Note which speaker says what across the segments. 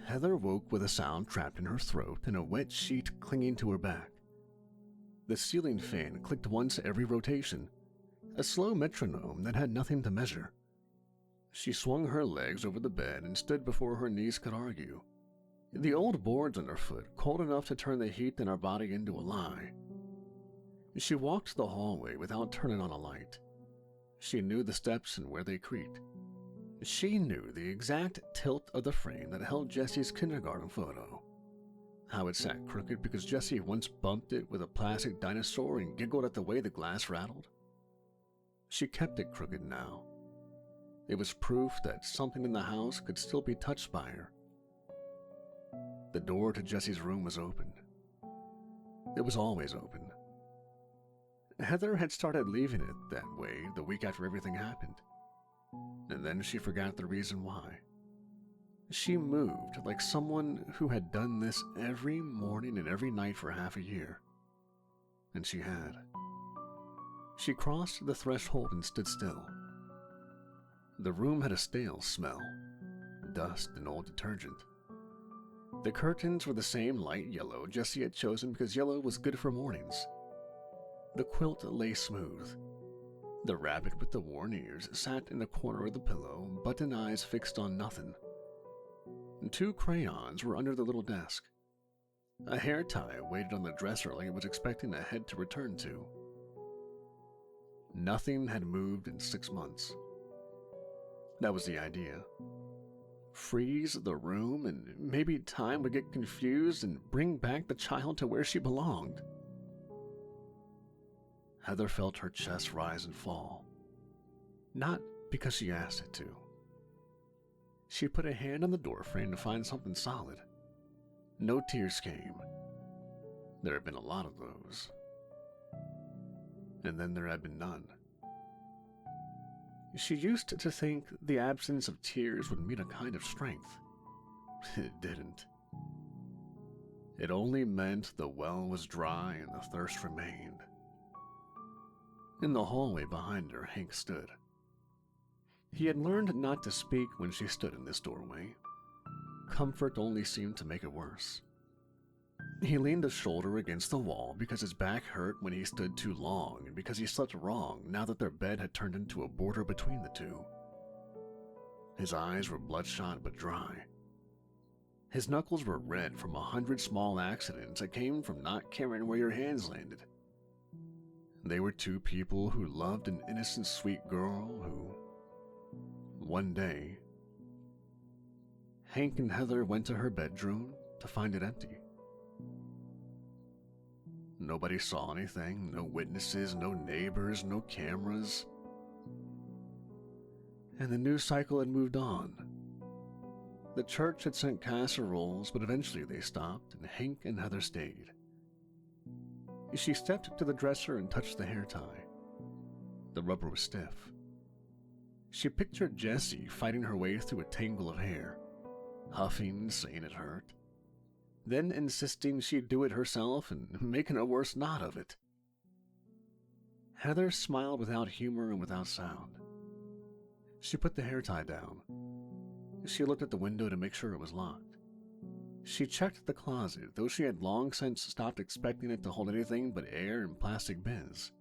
Speaker 1: Heather woke with a sound trapped in her throat and a wet sheet clinging to her back. The ceiling fan clicked once every rotation, a slow metronome that had nothing to measure. She swung her legs over the bed and stood before her knees could argue. The old boards underfoot, cold enough to turn the heat in her body into a lie. She walked the hallway without turning on a light. She knew the steps and where they creaked. She knew the exact tilt of the frame that held Jesse's kindergarten photo. How it sat crooked because Jesse once bumped it with a plastic dinosaur and giggled at the way the glass rattled. She kept it crooked now. It was proof that something in the house could still be touched by her. The door to Jesse's room was open. It was always open. Heather had started leaving it that way the week after everything happened. And then she forgot the reason why. She moved like someone who had done this every morning and every night for half a year. And she had. She crossed the threshold and stood still. The room had a stale smell, dust and old detergent. The curtains were the same light yellow Jessie had chosen because yellow was good for mornings. The quilt lay smooth. The rabbit with the worn ears sat in the corner of the pillow, button eyes fixed on nothing. 2 crayons were under the little desk. A hair tie waited on the dresser like it was expecting a head to return to. Nothing had moved in 6 months. That was the idea. Freeze the room and maybe time would get confused and bring back the child to where she belonged. Heather felt her chest rise and fall. Not because she asked it to. She put a hand on the doorframe to find something solid. No tears came. There had been a lot of those. And then there had been none. She used to think the absence of tears would mean a kind of strength. It didn't. It only meant the well was dry and the thirst remained. In the hallway behind her, Hank stood. He had learned not to speak when she stood in this doorway. Comfort only seemed to make it worse. He leaned a shoulder against the wall because his back hurt when he stood too long and because he slept wrong now that their bed had turned into a border between the two. His eyes were bloodshot but dry. His knuckles were red from 100 small accidents that came from not caring where your hands landed. They were 2 people who loved an innocent, sweet girl who, one day, Hank and Heather went to her bedroom to find it empty. Nobody saw anything, no witnesses, no neighbors, no cameras. And the news cycle had moved on. The church had sent casseroles, but eventually they stopped, and Hank and Heather stayed. She stepped to the dresser and touched the hair tie. The rubber was stiff. She pictured Jessie fighting her way through a tangle of hair, huffing, saying it hurt, then insisting she'd do it herself and making a worse knot of it. Heather smiled without humor and without sound. She put the hair tie down. She looked at the window to make sure it was locked. She checked the closet, though she had long since stopped expecting it to hold anything but air and plastic bins.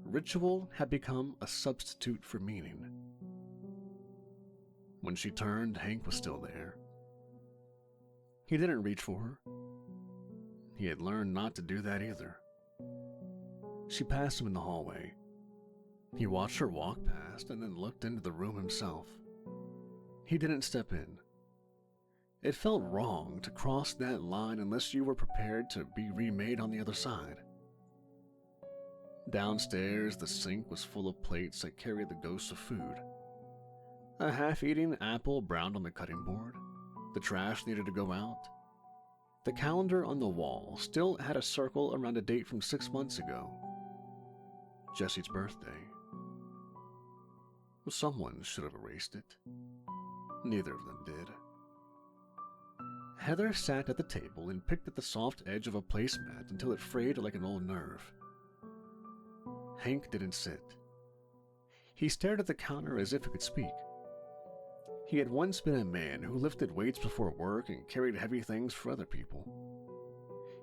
Speaker 1: Ritual had become a substitute for meaning. When she turned, Hank was still there. He didn't reach for her. He had learned not to do that either. She passed him in the hallway. He watched her walk past and then looked into the room himself. He didn't step in. It felt wrong to cross that line unless you were prepared to be remade on the other side. Downstairs, the sink was full of plates that carried the ghosts of food. A half-eaten apple browned on the cutting board. The trash needed to go out. The calendar on the wall still had a circle around a date from 6 months ago. Jessie's birthday. Someone should have erased it. Neither of them did. Heather sat at the table and picked at the soft edge of a placemat until it frayed like an old nerve. Hank didn't sit. He stared at the counter as if he could speak. He had once been a man who lifted weights before work and carried heavy things for other people.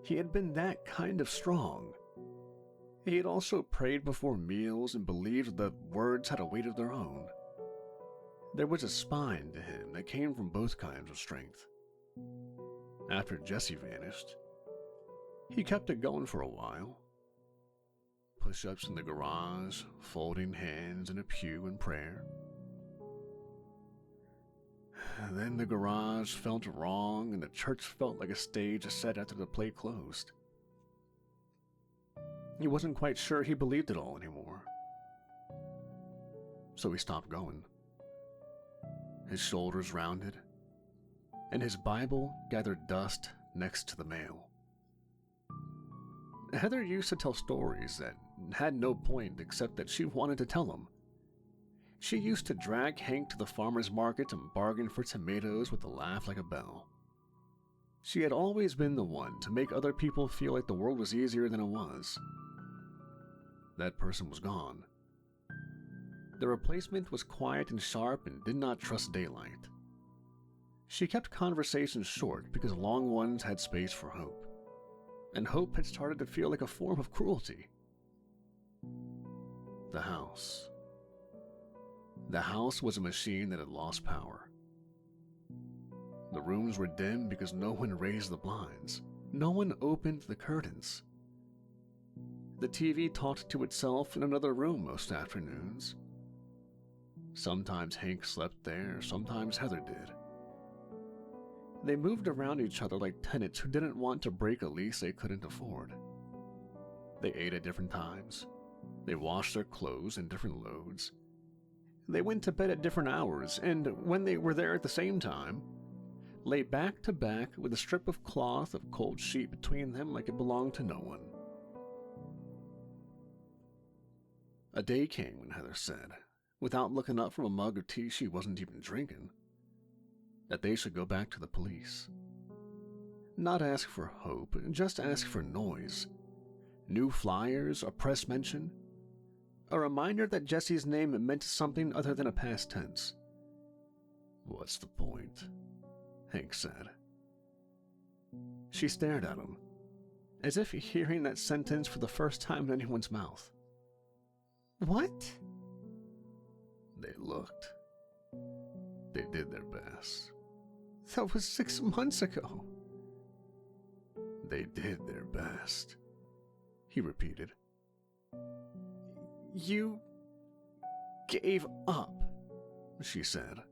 Speaker 1: He had been that kind of strong. He had also prayed before meals and believed that words had a weight of their own. There was a spine to him that came from both kinds of strength. After Jesse vanished, he kept it going for a while. Push-ups in the garage, folding hands in a pew in prayer. Then the garage felt wrong and the church felt like a stage set after the play closed. He wasn't quite sure he believed it all anymore. So he stopped going. His shoulders rounded, and his Bible gathered dust next to the mail. Heather used to tell stories that had no point except that she wanted to tell them. She used to drag Hank to the farmer's market and bargain for tomatoes with a laugh like a bell. She had always been the one to make other people feel like the world was easier than it was. That person was gone. The replacement was quiet and sharp and did not trust daylight. She kept conversations short because long ones had space for hope, and hope had started to feel like a form of cruelty. The house. The house was a machine that had lost power. The rooms were dim because no one raised the blinds. No one opened the curtains. The TV talked to itself in another room most afternoons. Sometimes Hank slept there, sometimes Heather did. They moved around each other like tenants who didn't want to break a lease they couldn't afford. They ate at different times. They washed their clothes in different loads. They went to bed at different hours, and when they were there at the same time, lay back to back with a strip of cloth of cold sheet between them like it belonged to no one. A day came when Heather said, without looking up from a mug of tea she wasn't even drinking, that they should go back to the police. Not ask for hope, just ask for noise. New flyers, a press mention, a reminder that Jesse's name meant something other than a past tense. "What's the point?" Hank said. She stared at him, as if hearing that sentence for the first time in anyone's mouth. "What?" They looked. They did their best. "That was 6 months ago." "They did their best," he repeated. "You gave up," she said.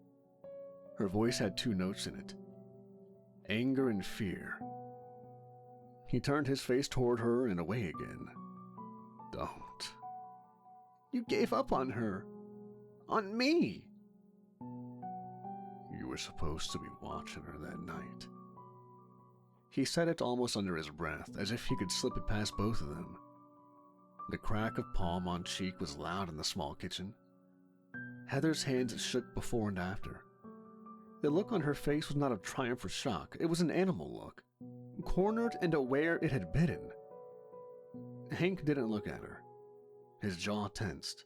Speaker 1: Her voice had 2 notes in it, anger and fear. He turned his face toward her and away again. "Don't." "You gave up on her. On me." "You were supposed to be watching her that night." He said it almost under his breath, as if he could slip it past both of them. The crack of palm on cheek was loud in the small kitchen. Heather's hands shook before and after. The look on her face was not of triumph or shock. It was an animal look, cornered and aware it had bitten. Hank didn't look at her. His jaw tensed.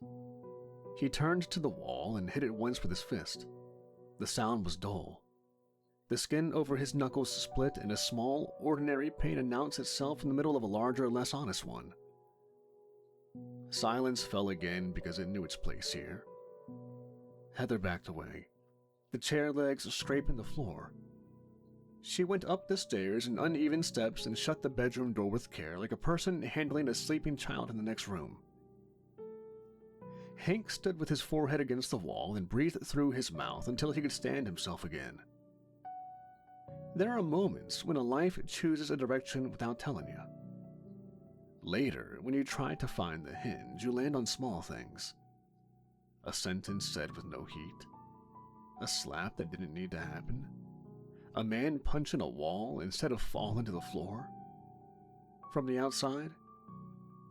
Speaker 1: He turned to the wall and hit it once with his fist. The sound was dull. The skin over his knuckles split and a small, ordinary pain announced itself in the middle of a larger, less honest one. Silence fell again because it knew its place here. Heather backed away, the chair legs scraping the floor. She went up the stairs in uneven steps and shut the bedroom door with care, like a person handling a sleeping child in the next room. Hank stood with his forehead against the wall and breathed through his mouth until he could stand himself again. There are moments when a life chooses a direction without telling you. Later, when you try to find the hinge, you land on small things. A sentence said with no heat. A slap that didn't need to happen. A man punching a wall instead of falling to the floor. From the outside,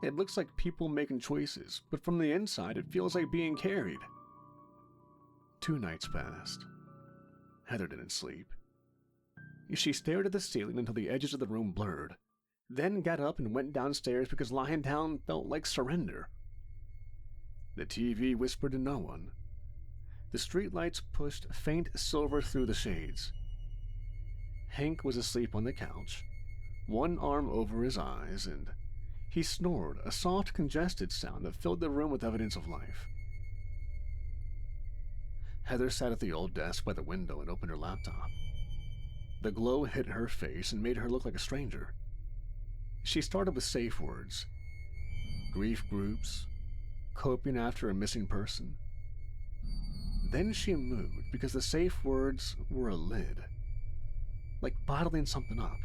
Speaker 1: it looks like people making choices, but from the inside it feels like being carried. 2 nights passed. Heather didn't sleep. She stared at the ceiling until the edges of the room blurred, then got up and went downstairs because lying down felt like surrender. The TV whispered to no one. The streetlights pushed faint silver through the shades. Hank was asleep on the couch, one arm over his eyes, and he snored, a soft, congested sound that filled the room with evidence of life. Heather sat at the old desk by the window and opened her laptop. The glow hit her face and made her look like a stranger. She started with safe words: grief groups, coping after a missing person. Then she moved because the safe words were a lid, like bottling something up.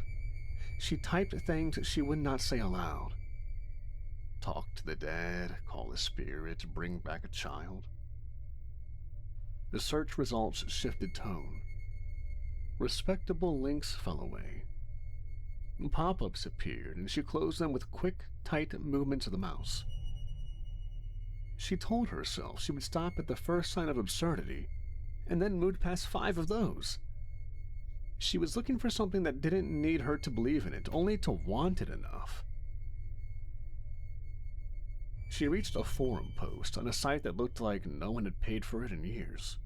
Speaker 1: She typed things she would not say aloud. Talk to the dead, call a spirit, bring back a child. The search results shifted tone. Respectable links fell away. Pop-ups appeared, and she closed them with quick, tight movements of the mouse. She told herself she would stop at the first sign of absurdity, and then moved past 5 of those. She was looking for something that didn't need her to believe in it, only to want it enough. She reached a forum post on a site that looked like no one had paid for it in years.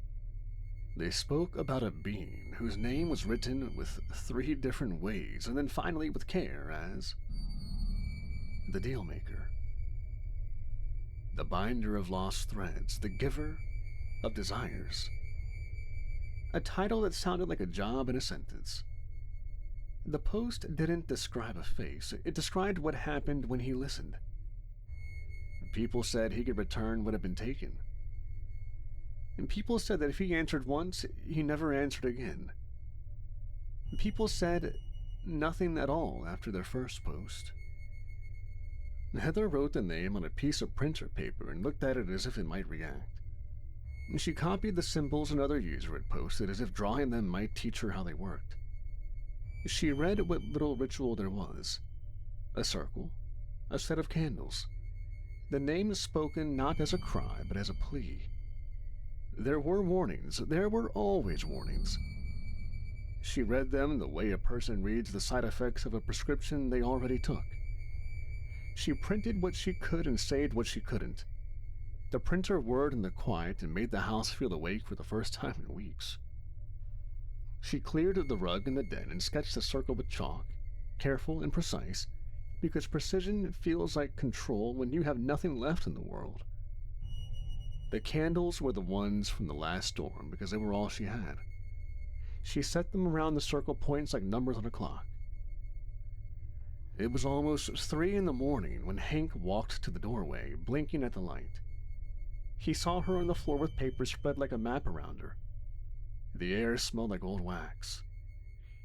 Speaker 1: They spoke about a being whose name was written with 3 different ways, and then finally with care as the Dealmaker. The binder of lost threads, the giver of desires. A title that sounded like a job in a sentence. The post didn't describe a face, it described what happened when he listened. People said he could return what had been taken. And people said that if he answered once, he never answered again. People said nothing at all after their first post. Heather wrote the name on a piece of printer paper and looked at it as if it might react. She copied the symbols another user had posted as if drawing them might teach her how they worked. She read what little ritual there was. A circle, a set of candles. The name is spoken not as a cry, but as a plea. There were warnings. There were always warnings. She read them the way a person reads the side effects of a prescription they already took. She printed what she could and saved what she couldn't. The printer whirred in the quiet and made the house feel awake for the first time in weeks. She cleared the rug in the den and sketched a circle with chalk, careful and precise, because precision feels like control when you have nothing left in the world. The candles were the ones from the last storm because they were all she had. She set them around the circle points like numbers on a clock. It was almost 3 in the morning when Hank walked to the doorway, blinking at the light. He saw her on the floor with paper spread like a map around her. The air smelled like old wax.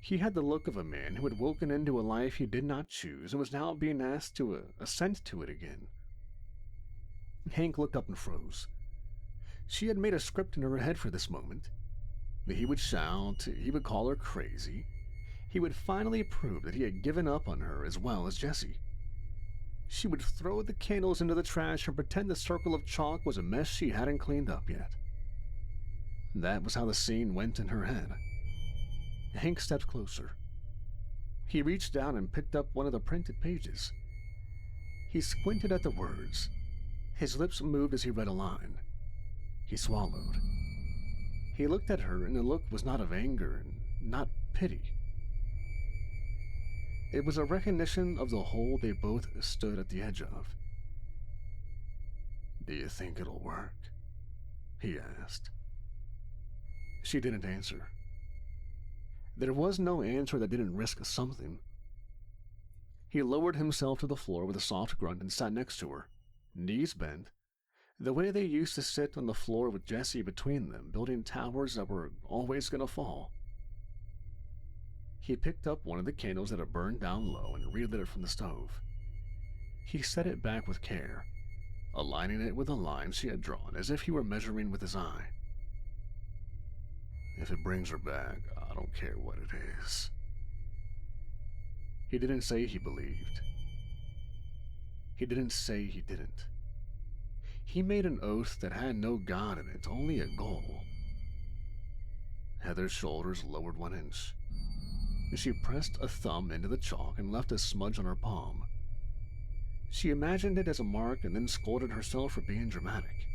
Speaker 1: He had the look of a man who had woken into a life he did not choose and was now being asked to assent to it again. Hank looked up and froze. She had made a script in her head for this moment. He would shout, he would call her crazy. He would finally prove that he had given up on her as well as Jessie. She would throw the candles into the trash and pretend the circle of chalk was a mess she hadn't cleaned up yet. That was how the scene went in her head. Hank stepped closer. He reached down and picked up one of the printed pages. He squinted at the words. His lips moved as he read a line. He swallowed. He looked at her, and the look was not of anger and not pity. It was a recognition of the hole they both stood at the edge of. "Do you think it'll work?" he asked. She didn't answer. There was no answer that didn't risk something. He lowered himself to the floor with a soft grunt and sat next to her, knees bent, the way they used to sit on the floor with Jessie between them, building towers that were always going to fall. He picked up one of the candles that had burned down low and relit it from the stove. He set it back with care, aligning it with the lines she had drawn as if he were measuring with his eye. "If it brings her back, I don't care what it is." He didn't say he believed. He didn't say he didn't. He made an oath that had no God in it, only a goal. Heather's shoulders lowered 1 inch. She pressed a thumb into the chalk and left a smudge on her palm. She imagined it as a mark and then scolded herself for being dramatic.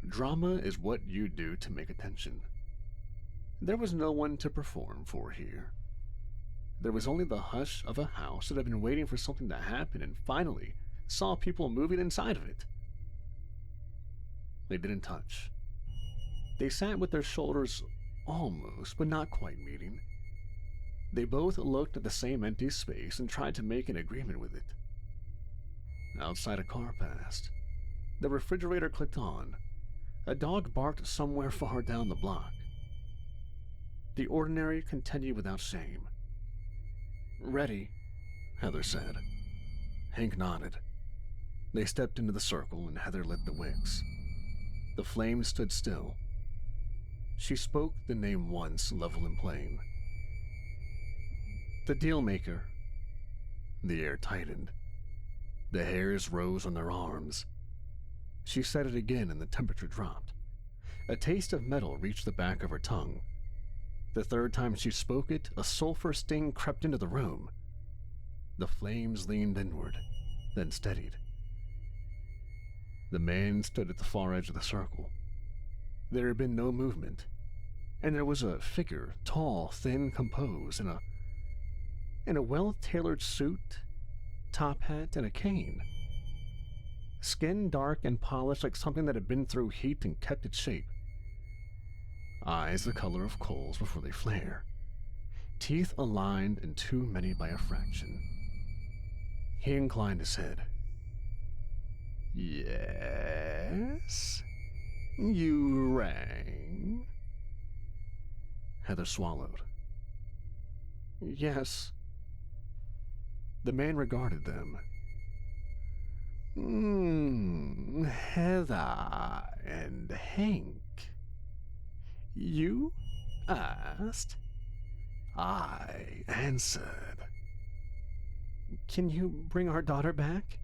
Speaker 1: Drama is what you do to make attention. There was no one to perform for here. There was only the hush of a house that had been waiting for something to happen and finally saw people moving inside of it. They didn't touch. They sat with their shoulders almost, but not quite meeting. They both looked at the same empty space and tried to make an agreement with it. Outside, a car passed. The refrigerator clicked on. A dog barked somewhere far down the block. The ordinary continued without shame. "Ready," Heather said. Hank nodded. They stepped into the circle and Heather lit the wicks. The flames stood still. She spoke the name once, level and plain. "The dealmaker." The air tightened. The hairs rose on their arms. She said it again and the temperature dropped. A taste of metal reached the back of her tongue. The third time she spoke it, a sulfur sting crept into the room. The flames leaned inward, then steadied. The man stood at the far edge of the circle. There had been no movement, and there was a figure, tall, thin, composed, in a well-tailored suit, top hat, and a cane. Skin dark and polished like something that had been through heat and kept its shape. Eyes the color of coals before they flare. Teeth aligned and too many by a fraction. He inclined his head. "Yes? You rang?" Heather swallowed. "Yes." The man regarded them. Heather and Hank. You asked. I answered. "Can you bring our daughter back?"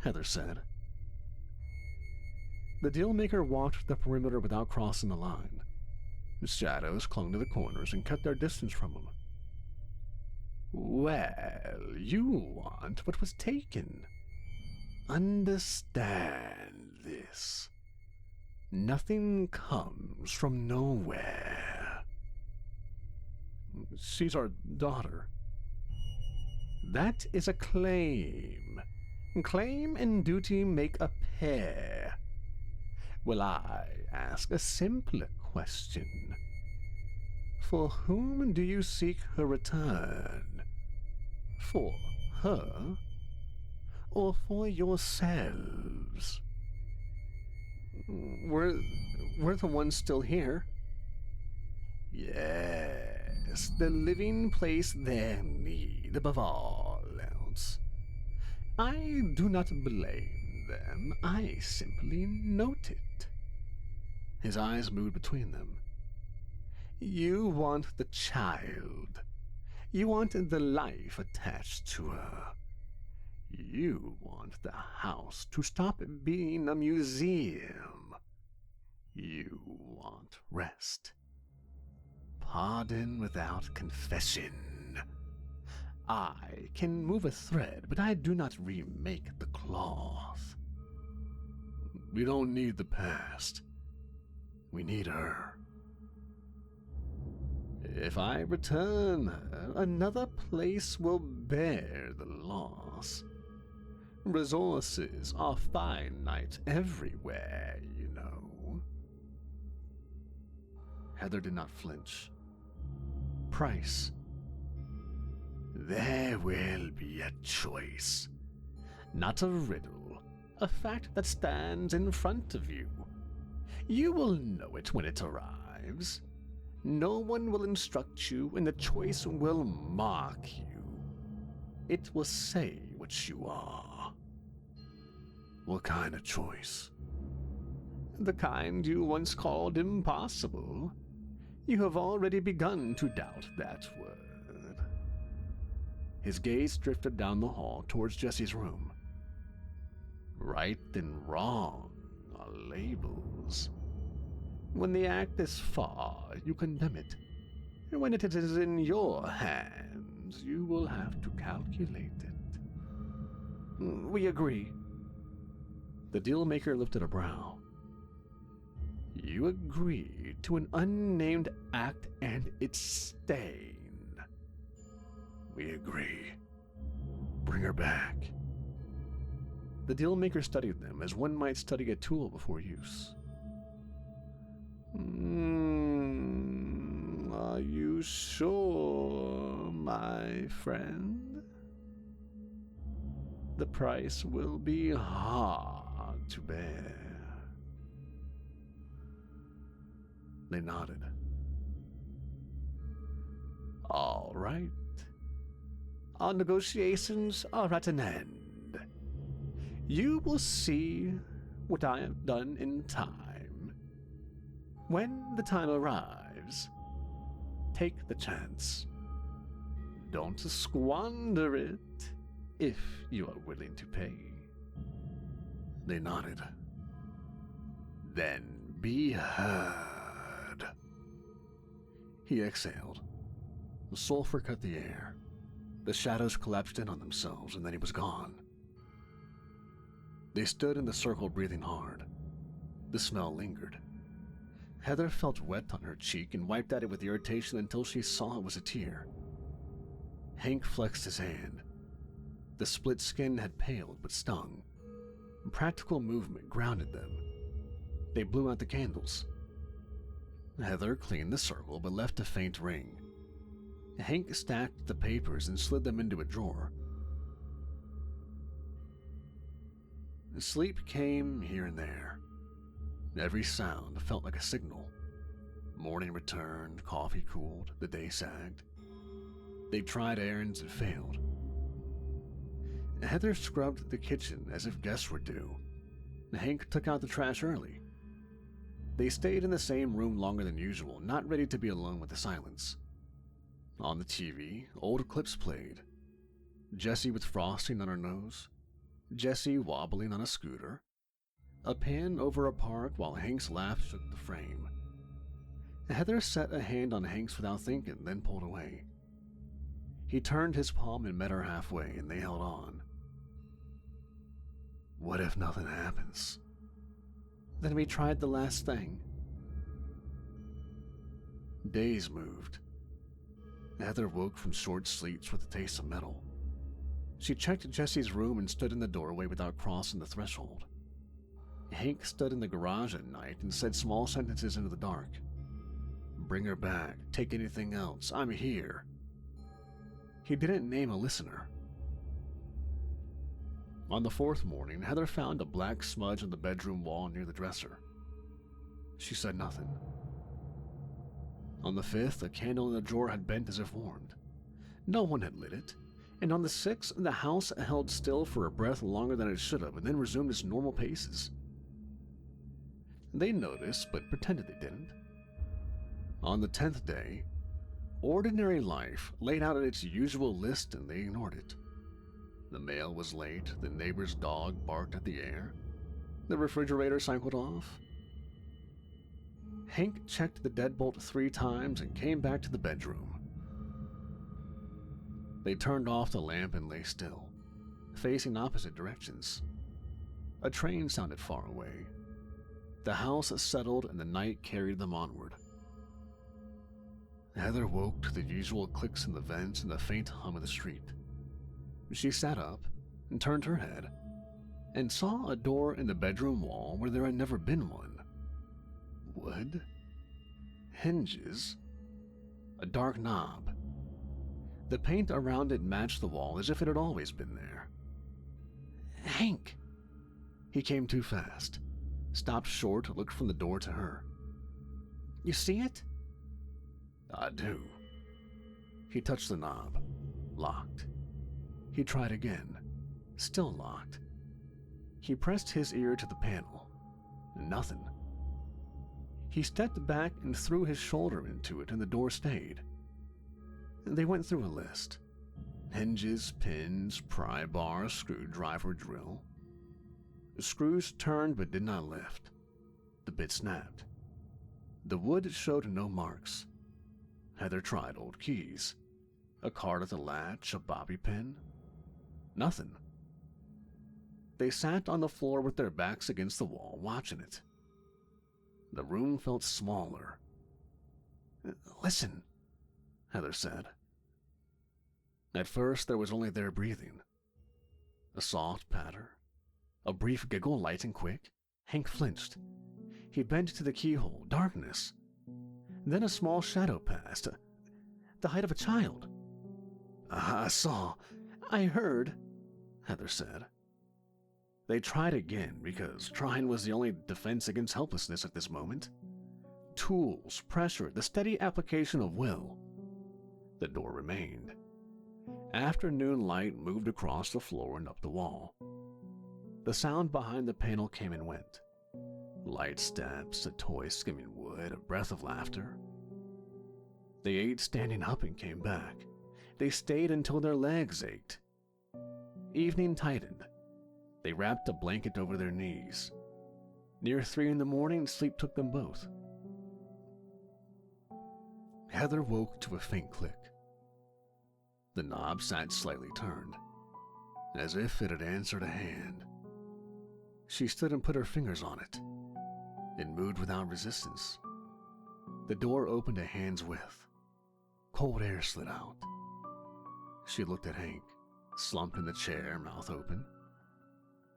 Speaker 1: Heather said. The dealmaker walked the perimeter without crossing the line. The shadows clung to the corners and kept their distance from him. "Well, you want what was taken. Understand this. Nothing comes from nowhere." "She's our daughter." "That is a claim. Claim and duty make a pair. Will I ask a simpler question? For whom do you seek her return? For her? Or for yourselves?" We're the ones still here." "Yes, the living place their need above all else. I do not blame them, I simply note it." His eyes moved between them. "You want the child. You want the life attached to her. You want the house to stop being a museum. You want rest. Pardon without confession. I can move a thread, but I do not remake the cloth. We don't need the past. We need her. If I return her, another place will bear the loss. Resources are finite everywhere, you know." Heather did not flinch. "Price?" "There will be a choice. Not a riddle, a fact that stands in front of you. You will know it when it arrives. No one will instruct you, and the choice will mark you. It will say what you are." "What kind of choice?" "The kind you once called impossible. You have already begun to doubt that word." His gaze drifted down the hall towards Jesse's room. "Right and wrong are labels. When the act is far, you condemn it. When it is in your hands, you will have to calculate it." "We agree." The dealmaker lifted a brow. You agreed to an unnamed act and its stain. We agree. Bring her back. The dealmaker studied them as one might study a tool before use. Are you sure, my friend? The price will be hard to bear. They nodded. All right. Our negotiations are at an end. You will see what I have done in time. When the time arrives, take the chance. Don't squander it if you are willing to pay. They nodded. Then be heard. He exhaled. The sulfur cut the air. The shadows collapsed in on themselves, and then he was gone. They stood in the circle, breathing hard. The smell lingered. Heather felt wet on her cheek and wiped at it with irritation until she saw it was a tear. Hank flexed his hand. The split skin had paled but stung. Practical movement grounded them. They blew out the candles. Heather cleaned the circle but left a faint ring. Hank stacked the papers and slid them into a drawer. Sleep came here and there. Every sound felt like a signal. Morning returned, coffee cooled, the day sagged. They tried errands and failed. Heather scrubbed the kitchen as if guests were due. Hank took out the trash early. They stayed in the same room longer than usual, not ready to be alone with the silence. On the TV, old clips played. Jessie with frosting on her nose. Jessie wobbling on a scooter. A pan over a park while Hank's laugh shook the frame. Heather set a hand on Hank's without thinking, then pulled away. He turned his palm and met her halfway, and they held on. What if nothing happens? Then we tried the last thing. Days moved. Heather woke from short sleeps with the taste of metal. She checked Jessie's room and stood in the doorway without crossing the threshold. Hank stood in the garage at night and said small sentences into the dark. Bring her back. Take anything else. I'm here. He didn't name a listener. On the fourth morning, Heather found a black smudge on the bedroom wall near the dresser. She said nothing. On the fifth, a candle in the drawer had bent as if warmed. No one had lit it, and on the sixth, the house held still for a breath longer than it should have, and then resumed its normal paces. They noticed, but pretended they didn't. On the 10th day, ordinary life laid out its usual list, and they ignored it. The mail was late, the neighbor's dog barked at the air, the refrigerator cycled off. Hank checked the deadbolt 3 times and came back to the bedroom. They turned off the lamp and lay still, facing opposite directions. A train sounded far away. The house settled and the night carried them onward. Heather woke to the usual clicks in the vents and the faint hum of the street. She sat up and turned her head and saw a door in the bedroom wall where there had never been one. Wood, hinges, a dark knob. The paint around it matched the wall as if it had always been there. Hank! He came too fast, stopped short, looked from the door to her. You see it? I do. He touched the knob, locked. He tried again, still locked. He pressed his ear to the panel. Nothing. He stepped back and threw his shoulder into it, and the door stayed. They went through a list. Hinges, pins, pry bar, screwdriver, drill. The screws turned but did not lift. The bit snapped. The wood showed no marks. Heather tried old keys. A card at the latch, a bobby pin. Nothing. They sat on the floor with their backs against the wall, watching it. The room felt smaller. "Listen," Heather said. At first, there was only their breathing. A soft patter. A brief giggle, light and quick. Hank flinched. He bent to the keyhole. Darkness. Then a small shadow passed. The height of a child. "I saw. I heard," Heather said. They tried again, because trying was the only defense against helplessness at this moment. Tools, pressure, the steady application of will. The door remained. Afternoon light moved across the floor and up the wall. The sound behind the panel came and went. Light steps, a toy skimming wood, a breath of laughter. They ate standing up and came back. They stayed until their legs ached. Evening tightened. They wrapped a blanket over their knees. Near 3 a.m, sleep took them both. Heather woke to a faint click. The knob sat slightly turned, as if it had answered a hand. She stood and put her fingers on it. It moved without resistance. The door opened a hand's width. Cold air slid out. She looked at Hank, slumped in the chair, mouth open.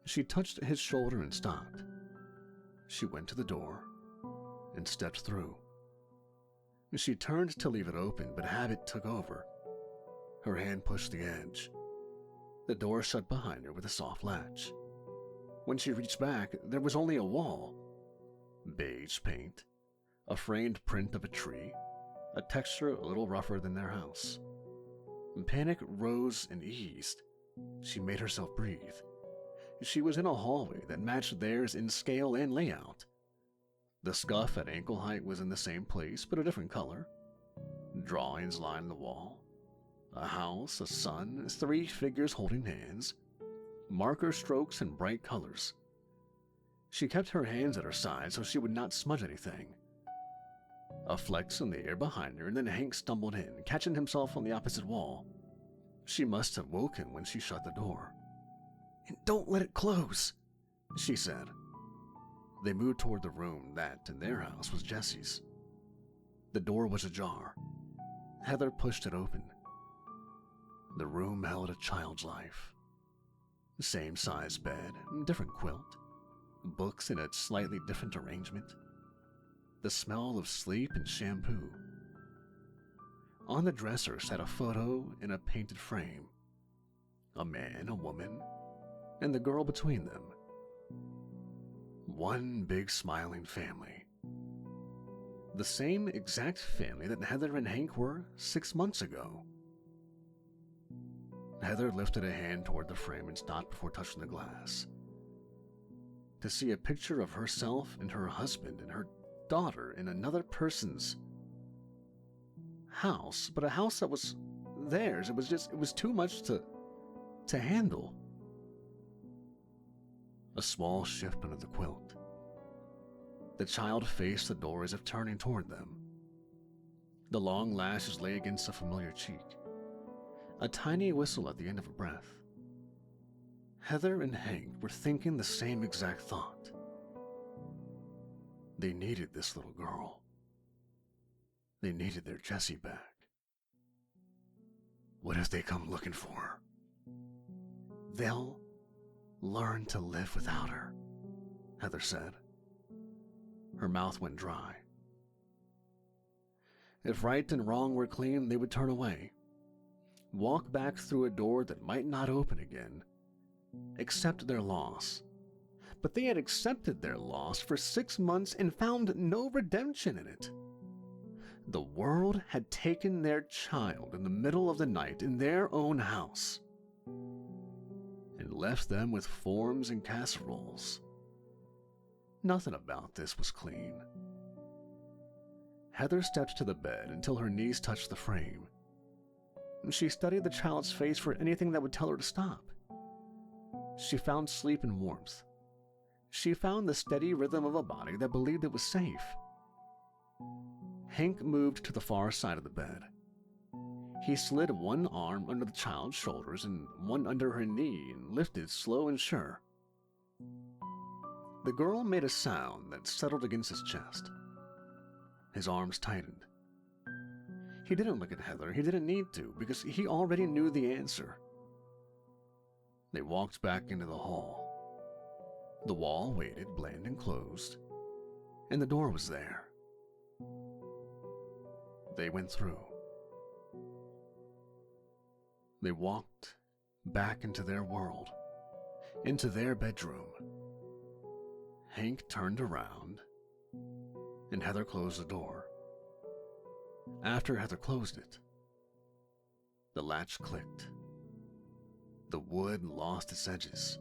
Speaker 1: She touched his shoulder and stopped. She went to the door and stepped through. She turned to leave it open, but habit took over. Her hand pushed the edge. The door shut behind her with a soft latch. When she reached back, there was only a wall. Beige paint, a framed print of a tree, a texture a little rougher than their house. Panic rose and eased. She made herself breathe. She was in a hallway that matched theirs in scale and layout. The scuff at ankle height was in the same place, but a different color. Drawings lined the wall. A house, a sun, 3 figures holding hands. Marker strokes in bright colors. She kept her hands at her side so she would not smudge anything. A flex in the air behind her, and then Hank stumbled in, catching himself on the opposite wall. She must have woken when she shut the door. "And don't let it close," she said. They moved toward the room that, in their house, was Jesse's. The door was ajar. Heather pushed it open. The room held a child's life. Same size bed, different quilt, books in a slightly different arrangement, the smell of sleep and shampoo. On the dresser sat a photo in a painted frame. A man, a woman, and the girl between them. One big smiling family. The same exact family that Heather and Hank were 6 months ago. Heather lifted a hand toward the frame and stopped before touching the glass. To see a picture of herself and her husband and her daughter in another person's house, but a house that was theirs. It was too much to handle. A small shift under the quilt. The child faced the door as if turning toward them. The long lashes lay against a familiar cheek. A tiny whistle at the end of a breath. Heather and Hank were thinking the same exact thought. They needed this little girl. They needed their Jessie back. What if they come looking for her? They'll learn to live without her, Heather said. Her mouth went dry. If right and wrong were clean, they would turn away. Walk back through a door that might not open again. Accept their loss. But they had accepted their loss for 6 months and found no redemption in it. The world had taken their child in the middle of the night in their own house and left them with forms and casseroles. Nothing about this was clean. Heather stepped to the bed until her knees touched the frame. She studied the child's face for anything that would tell her to stop. She found sleep and warmth. She found the steady rhythm of a body that believed it was safe. Hank moved to the far side of the bed. He slid one arm under the child's shoulders and one under her knee and lifted slow and sure. The girl made a sound that settled against his chest. His arms tightened. He didn't look at Heather. He didn't need to, because he already knew the answer. They walked back into the hall. The wall waited, bland and closed, and the door was there. They went through. They walked back into their world, into their bedroom. Hank turned around, and Heather closed the door. After Heather closed it, the latch clicked. The wood lost its edges.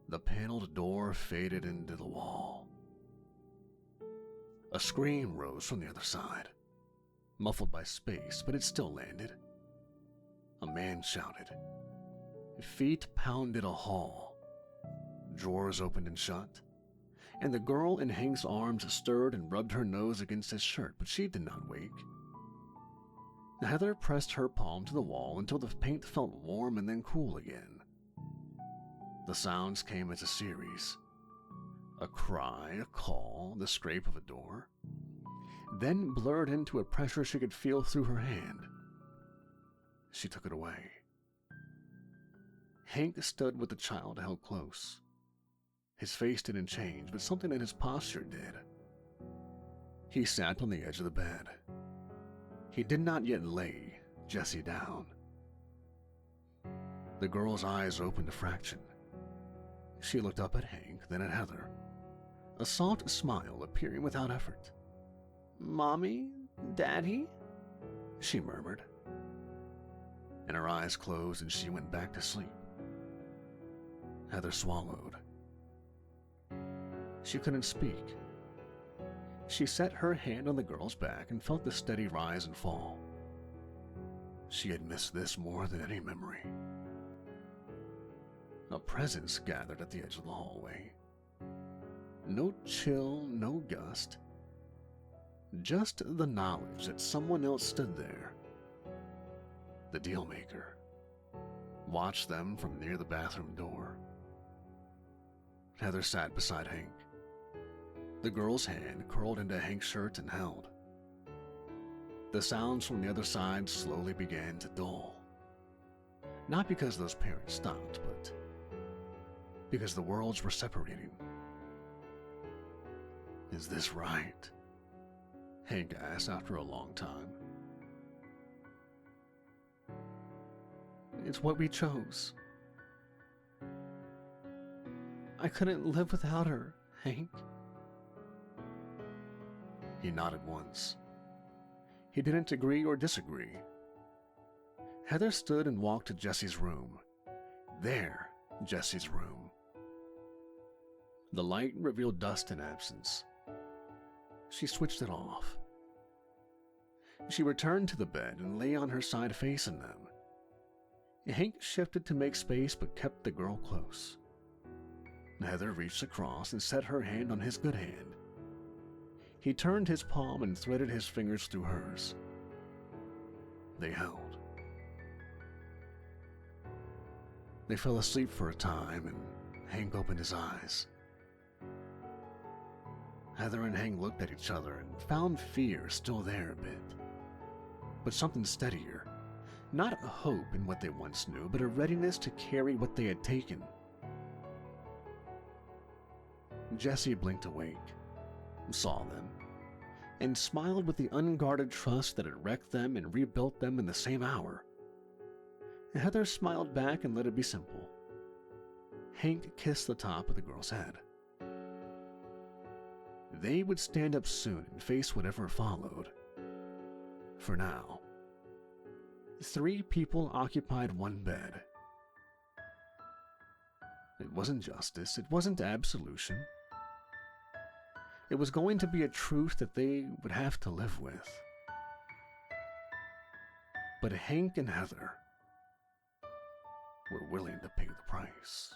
Speaker 1: The paneled door faded into the wall. A scream rose from the other side, muffled by space, but it still landed. A man shouted. Feet pounded a hall. Drawers opened and shut, and the girl in Hank's arms stirred and rubbed her nose against his shirt, but she did not wake. Heather pressed her palm to the wall until the paint felt warm and then cool again. The sounds came as a series. A cry, a call, the scrape of a door, then blurred into a pressure she could feel through her hand. She took it away. Hank stood with the child held close. His face didn't change, but something in his posture did. He sat on the edge of the bed. He did not yet lay Jessie down. The girl's eyes opened a fraction. She looked up at Hank, then at Heather, a soft smile appearing without effort. "Mommy? Daddy?" she murmured. And her eyes closed and she went back to sleep. Heather swallowed. She couldn't speak. She set her hand on the girl's back and felt the steady rise and fall. She had missed this more than any memory. A presence gathered at the edge of the hallway. No chill, no gust. Just the knowledge that someone else stood there. The dealmaker. Watched them from near the bathroom door. Heather sat beside Hank. The girl's hand curled into Hank's shirt and held. The sounds from the other side slowly began to dull. Not because those parents stopped, but because the worlds were separating. "Is this right?" Hank asked after a long time. "It's what we chose. I couldn't live without her, Hank." He nodded once. He didn't agree or disagree. Heather stood and walked to Jessie's room. Jessie's room. The light revealed dust and absence. She switched it off. She returned to the bed and lay on her side facing them. Hank shifted to make space but kept the girl close. Heather reached across and set her hand on his good hand. He turned his palm and threaded his fingers through hers. They held. They fell asleep for a time, and Hank opened his eyes. Heather and Hank looked at each other and found fear still there a bit. But something steadier. Not a hope in what they once knew, but a readiness to carry what they had taken. Jessie blinked awake, saw them, and smiled with the unguarded trust that had wrecked them and rebuilt them in the same hour. Heather smiled back and let it be simple. Hank kissed the top of the girl's head. They would stand up soon and face whatever followed. For now, 3 people occupied one bed. It wasn't justice, it wasn't absolution. It was going to be a truth that they would have to live with. But Hank and Heather were willing to pay the price.